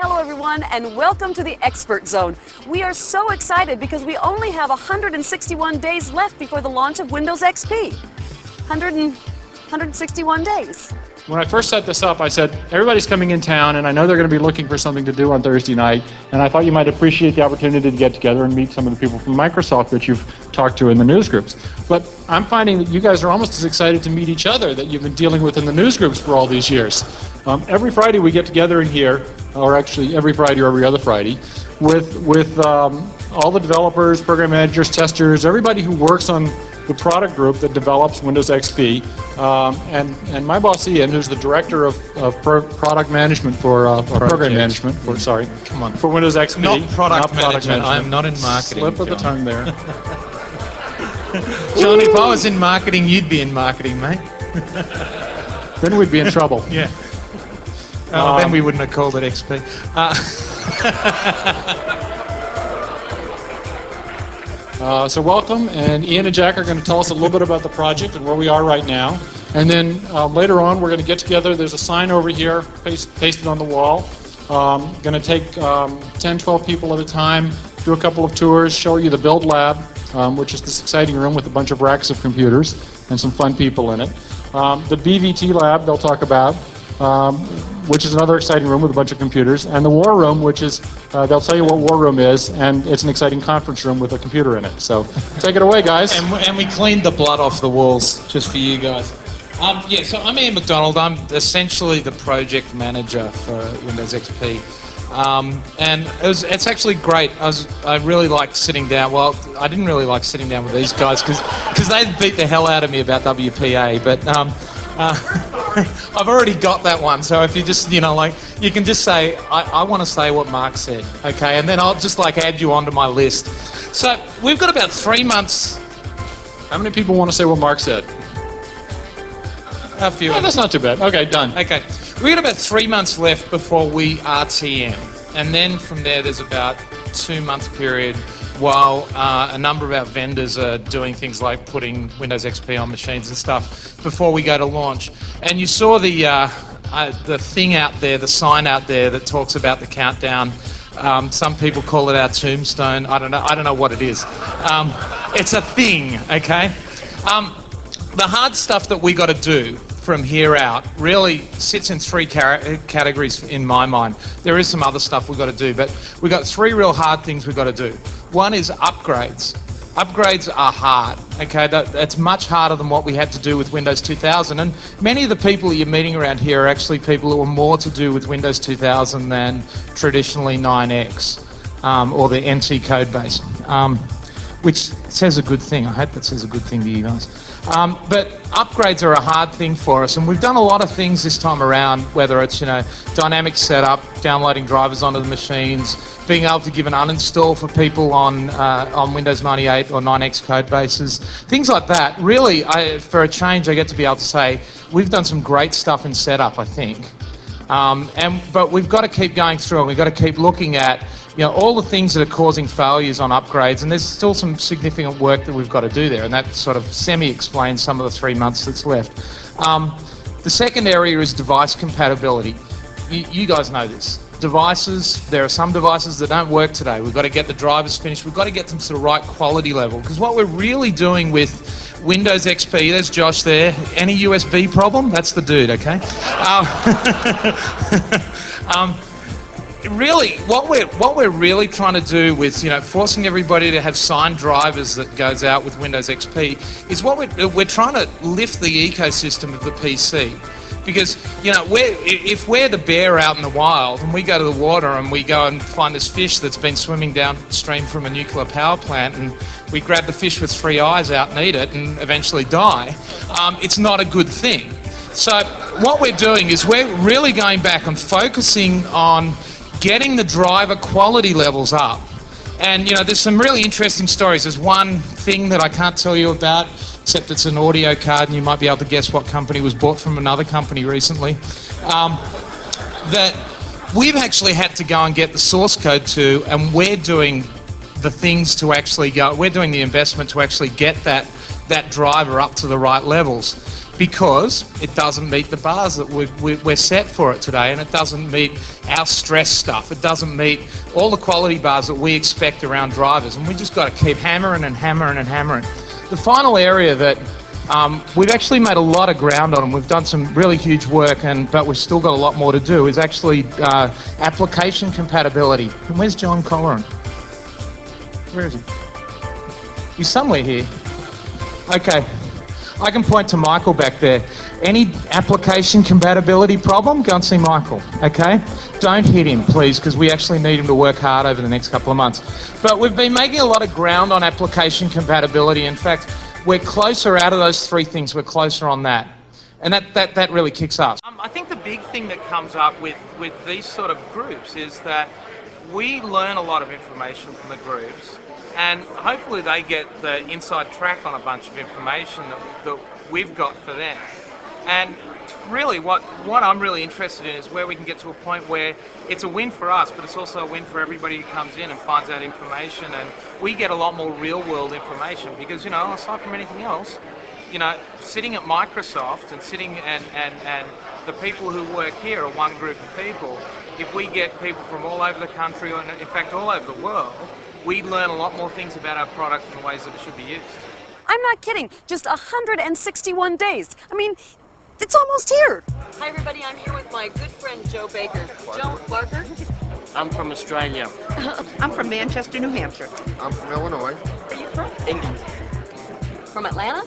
Hello everyone and welcome to the Expert Zone. We are so excited because we only have 161 days left before the launch of Windows XP. 161 days. When I first set this up, I said, everybody's coming in town and I know they're going to be looking for something to do on Thursday night, and I thought you might appreciate the opportunity to get together and meet some of the people from Microsoft that you've talked to in the news groups. But I'm finding that you guys are almost as excited to meet each other that you've been dealing with in the news groups for all these years. Every Friday we get together in here, or actually every Friday or every other Friday, with all the developers, program managers, testers, everybody who works on the product group that develops Windows XP, and my boss Ian, who's the director of product management for program management for for Windows XP. Not product management. I'm not in marketing. Slip of the tongue there. John, if I was in marketing, you'd be in marketing, mate. Then we'd be in trouble. Yeah. Then we wouldn't have called it XP. So welcome, and Ian and Jack are going to tell us a little bit about the project and where we are right now. And then later on, we're going to get together. There's a sign over here pasted on the wall. Going to take 10, 12 people at a time, do a couple of tours, show you the Build Lab, which is this exciting room with a bunch of racks of computers and some fun people in it. The BVT Lab they'll talk about, which is another exciting room with a bunch of computers, and the War Room, which is, they'll tell you what War Room is, and it's an exciting conference room with a computer in it. So take it away, guys. And we cleaned the blood off the walls just for you guys. So I'm Ian McDonald. I'm essentially the project manager for Windows XP. And it's actually great. I really liked sitting down. Well, I didn't really like sitting down with these guys because they beat the hell out of me about WPA, but I've already got that one, so if you just, you can just say, I want to say what Mark said, okay, and then I'll just add you onto my list. So we've got about 3 months. How many people want to say what Mark said? A few. Oh, that's not too bad. Okay, done. Okay, we've got about 3 months left before we RTM, and then from there's about 2 month period while a number of our vendors are doing things like putting Windows XP on machines and stuff before we go to launch. And you saw the thing out there, the sign out there that talks about the countdown. Some people call it our tombstone. I don't know what it is. It's a thing, okay? The hard stuff that we got to do from here out really sits in three categories in my mind. There is some other stuff we've got to do, but we've got 3 real hard things we've got to do. One is upgrades. Upgrades are hard, okay? That's much harder than what we had to do with Windows 2000, and many of the people that you're meeting around here are actually people who are more to do with Windows 2000 than traditionally 9X or the NT code base, which says a good thing. I hope that says a good thing to you guys. But upgrades are a hard thing for us, and we've done a lot of things this time around, whether it's dynamic setup, downloading drivers onto the machines, being able to give an uninstall for people on Windows 98 or 9X code bases, things like that. Really, for a change, I get to be able to say we've done some great stuff in setup, I think. But we've got to keep going through, and we've got to keep looking at all the things that are causing failures on upgrades, and there's still some significant work that we've got to do there, and that sort of semi-explains some of the 3 months that's left. The second area is device compatibility. You guys know this. Devices, there are some devices that don't work today. We've got to get the drivers finished. We've got to get them to the right quality level, because what we're really doing with Windows XP, there's Josh there. Any USB problem? That's the dude, okay? Really, what we're really trying to do with forcing everybody to have signed drivers that goes out with Windows XP is we're trying to lift the ecosystem of the PC. Because if we're the bear out in the wild and we go to the water and we go and find this fish that's been swimming downstream from a nuclear power plant, and we grab the fish with 3 eyes out and eat it and eventually die, it's not a good thing. So what we're doing is we're really going back and focusing on getting the driver quality levels up. And there's some really interesting stories. There's one thing that I can't tell you about, except it's an audio card, and you might be able to guess what company was bought from another company recently, that we've actually had to go and get the source code to, and we're doing the things to actually we're doing the investment to actually get that driver up to the right levels. because it doesn't meet the bars that we're set for it today, and it doesn't meet our stress stuff. It doesn't meet all the quality bars that we expect around drivers, and we just got to keep hammering and hammering and hammering. The final area that we've actually made a lot of ground on, and we've done some really huge work, but we've still got a lot more to do, is actually application compatibility. And where's John Colleran? Where is he? He's somewhere here. Okay. I can point to Michael back there. Any application compatibility problem, go and see Michael, okay? Don't hit him, please, because we actually need him to work hard over the next couple of months. But we've been making a lot of ground on application compatibility. In fact, we're closer out of those three things. We're closer on that. And that really kicks us. I think the big thing that comes up with these sort of groups is that we learn a lot of information from the groups, and hopefully they get the inside track on a bunch of information that we've got for them. And really what I'm really interested in is where we can get to a point where it's a win for us, but it's also a win for everybody who comes in and finds out information, and we get a lot more real world information because, you know, aside from anything else, you know, sitting at Microsoft and sitting and the people who work here are one group of people. If we get people from all over the country, or in fact all over the world, we learn a lot more things about our product and the ways that it should be used. I'm not kidding. Just 161 days. I mean, it's almost here. Hi, everybody. I'm here with my good friend, Joe Baker. Joe Barker? I'm from Australia. I'm from Manchester, New Hampshire. I'm from Illinois. Where are you from? England. From Atlanta?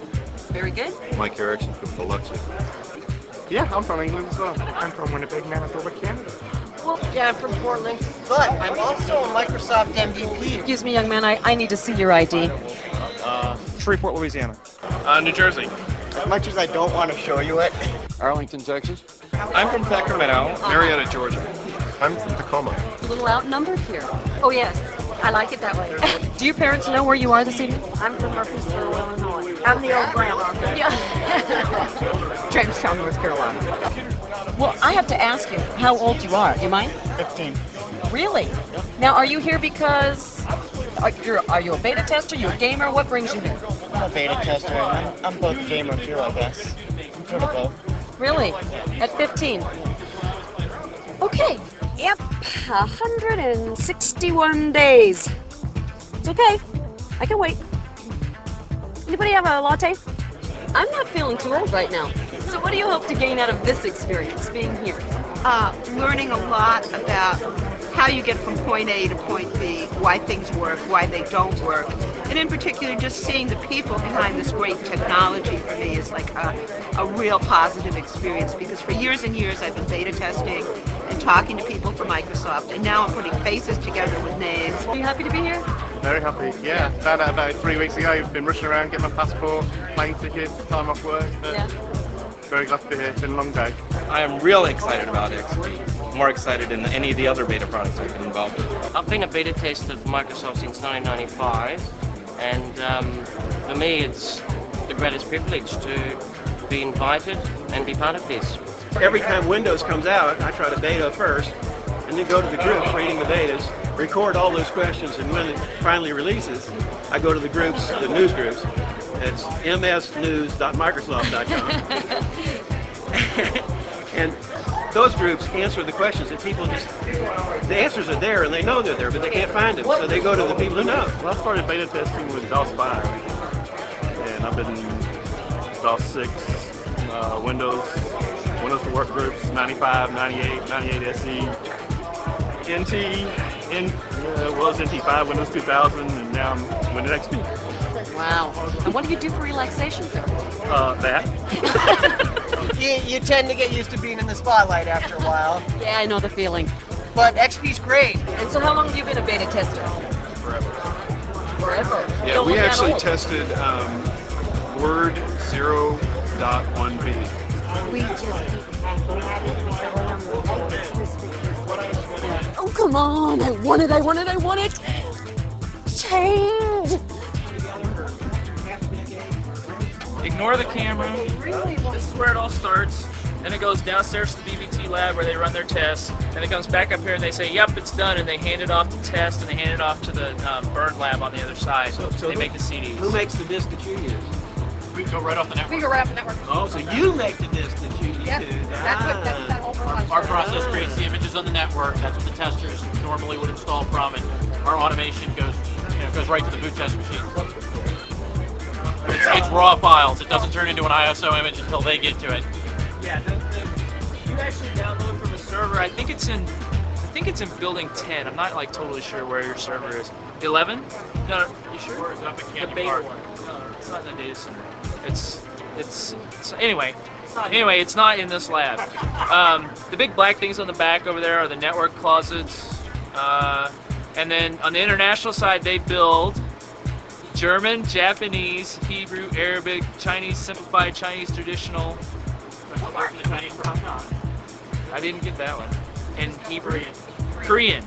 Very good. Mike Erickson from Biloxi. Yeah, I'm from England as well. I'm from Winnipeg, Manitoba, Canada. Well, Yeah, I'm from Portland, but I'm also a Microsoft MVP. excuse me, young man. I need to see your ID. Shreveport, Louisiana. New Jersey. As much as I don't want to show you it. Arlington, Texas. I'm from Sacramento. Marietta, Georgia. I'm from Tacoma. A little outnumbered here. Oh, yes. I like it that way. Do your parents know where you are this evening? I'm from Murfreesboro, Illinois. I'm the old grandma. Yeah. Jamestown, North Carolina. Well, I have to ask you how old you are. You mind? 15. Really? Now, are you here because are you a beta tester? You a gamer? What brings you here? I'm a beta tester, and I'm both gamer too, I guess. I'm sort of both. Really? At 15? Okay. Yep. 161 days. It's okay. I can wait. Anybody have a latte? I'm not feeling too old right now. So what do you hope to gain out of this experience, being here? Learning a lot about how you get from point A to point B, why things work, why they don't work, and in particular just seeing the people behind this great technology for me is like a real positive experience, because for years and years I've been beta testing and talking to people from Microsoft, and now I'm putting faces together with names. Are you happy to be here? Very happy, yeah. Found out about it 3 weeks ago. I've been rushing around, getting my passport, plane tickets, time off work. Yeah. Very glad to be here. It's been a long day. I am really excited about XP. More excited than any of the other beta products I've been involved with. I've been a beta tester of Microsoft since 1995, and for me it's the greatest privilege to be invited and be part of this. Every time Windows comes out, I try to beta first, and then go to the groups reading the betas, record all those questions, and when it finally releases, I go to the groups, the news groups. It's msnews.microsoft.com. And those groups answer the questions that people just, the answers are there and they know they're there, but they can't find them, so they go to the people who know. Well, I started beta testing with DOS 5, and I've been DOS 6, Windows for Work groups, 95, 98, 98 SE, NT, was NT5, Windows 2000, and now I'm Windows XP. Wow. And what do you do for relaxation? That. You tend to get used to being in the spotlight after a while, Yeah, I know the feeling. but XP's great. And so how long have you been a beta tester? Forever. Forever. You Yeah, don't we look that actually old. tested Word 0.1b. Oh, come on. I want it. Change. Ignore the camera. This is where it all starts. Then it goes downstairs to the BBT lab where they run their tests. Then it comes back up here and they say, yep, it's done. And they hand it off to test, and they hand it off to the burn lab on the other side. So they make the CDs. Who makes the disk that you use? We can go right off the network. We go right off the network. Oh, so you make the distance you need Yep. to. That's what that whole process. Our process creates the images on the network. That's what the testers normally would install from, and our automation goes right to the boot test machine. It's raw files. It doesn't turn into an ISO image until they get to it. Yeah, you actually download from a server. I think it's in building 10. I'm not like totally sure where your server is. 11? No, you sure? Or is it up at Canyon Park? No, it's not in the data center. It's anyway. Anyway, it's not in this lab. The big black things on the back over there are the network closets. And then on the international side, they build German, Japanese, Hebrew, Arabic, Chinese simplified, Chinese traditional. I didn't get that one. And Hebrew, Korean.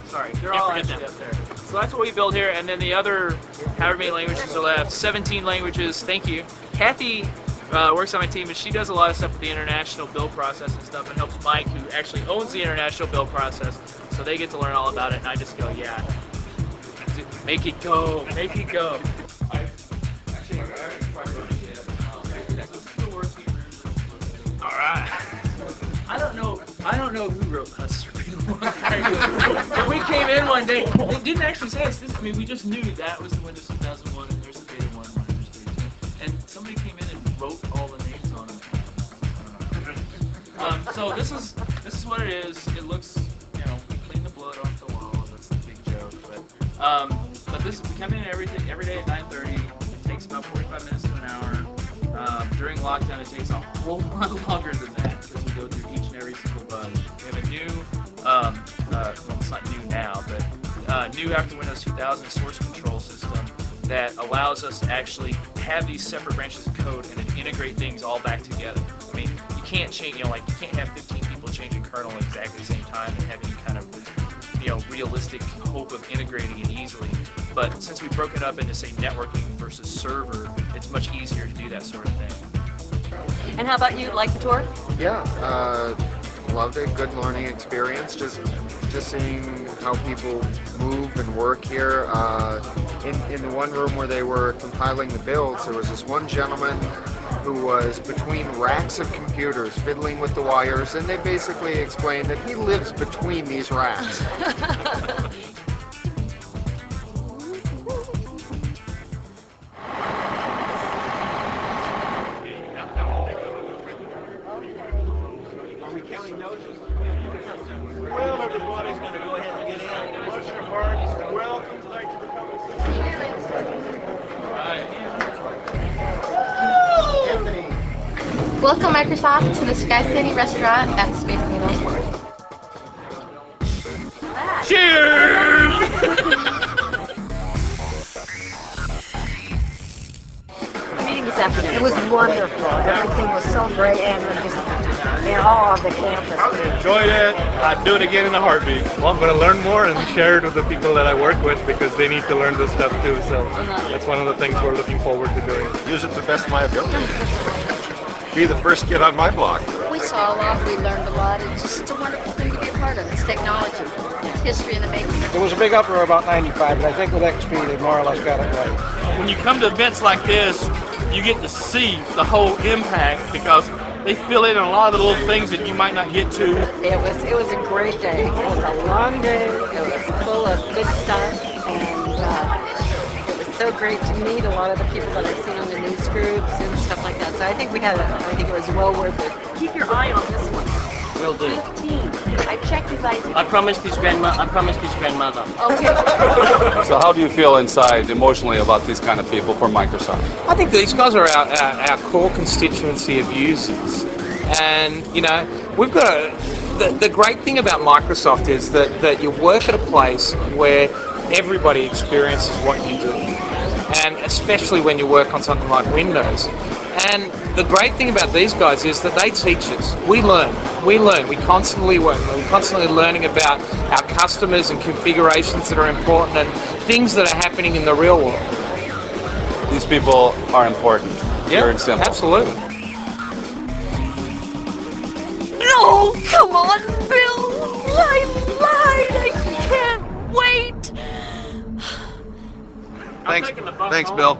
Sorry, they're all actually up there. So that's what we build here. And then the other, however many languages are left, 17 languages. Thank you. Kathy works on my team, and she does a lot of stuff with the international build process and stuff, and helps Mike, who actually owns the international build process. So they get to learn all about it, and I just go, yeah, make it go, make it go. All right. I don't know who wrote us. We came in one day. They didn't actually say us this. I mean, we just knew that was the Windows 2001, and there's the Beta 1, Windows 32, and somebody came in and wrote all the names on them. So this is what it is. It looks, we clean the blood off the wall. That's the big joke. But this, we come in every day at 9:30. It takes about 45 minutes to an hour. During lockdown, it takes a whole lot longer than that because we go through each and every single bug. We have a new, well, it's not new now, but new after Windows 2000 source control system that allows us to actually have these separate branches of code and then integrate things all back together. I mean, you can't change, you can't have 15 people changing kernel at exactly the same time and have any kind of, realistic hope of integrating it easily. But since we broke it up into, say, networking versus server, it's much easier to do that sort of thing. And how about you? Like the tour? Yeah, loved it. Good learning experience. Just seeing how people move and work here. In the one room where they were compiling the builds, there was this one gentleman who was between racks of computers fiddling with the wires, and they basically explained that he lives between these racks. Well, everybody's going to go ahead and get in. What's your parties? Welcome. Thank you for coming. Welcome, Microsoft, to the Sky City restaurant at Space Needle. Cheers! This afternoon. It was wonderful. Everything was so great, and we're just in awe of the campus. Enjoyed it. I'd do it again in a heartbeat. Well, I'm going to learn more and share it with the people that I work with because they need to learn this stuff too. So that's one of the things we're looking forward to doing. Use it to the best of my ability. Be the first kid on my block. We saw a lot, we learned a lot. It's just a wonderful thing to be a part of. It's technology. It's history in the making. There was a big uproar about 95, but I think with XP they more or less got it right. When you come to events like this, you get to see the whole impact because they fill in a lot of the little things that you might not get to. It was a great day. It was a long day. It was full of good stuff, and it was so great to meet a lot of the people that I've seen on the news groups and stuff like that. So I think it was well worth it. Keep your eye on this one. Will do. 15. I checked his ID. I promised his grandmother. Okay. So how do you feel inside emotionally about these kind of people for Microsoft? I think these guys are our core constituency of users. And, we've got the great thing about Microsoft is that you work at a place where everybody experiences what you do. And especially when you work on something like Windows. And the great thing about these guys is that they teach us. We learn. We constantly work. We're constantly learning about our customers and configurations that are important and things that are happening in the real world. These people are important. Yeah, simple. Absolutely. No, come on, Bill. I lied. I can't wait. Thanks, Bill.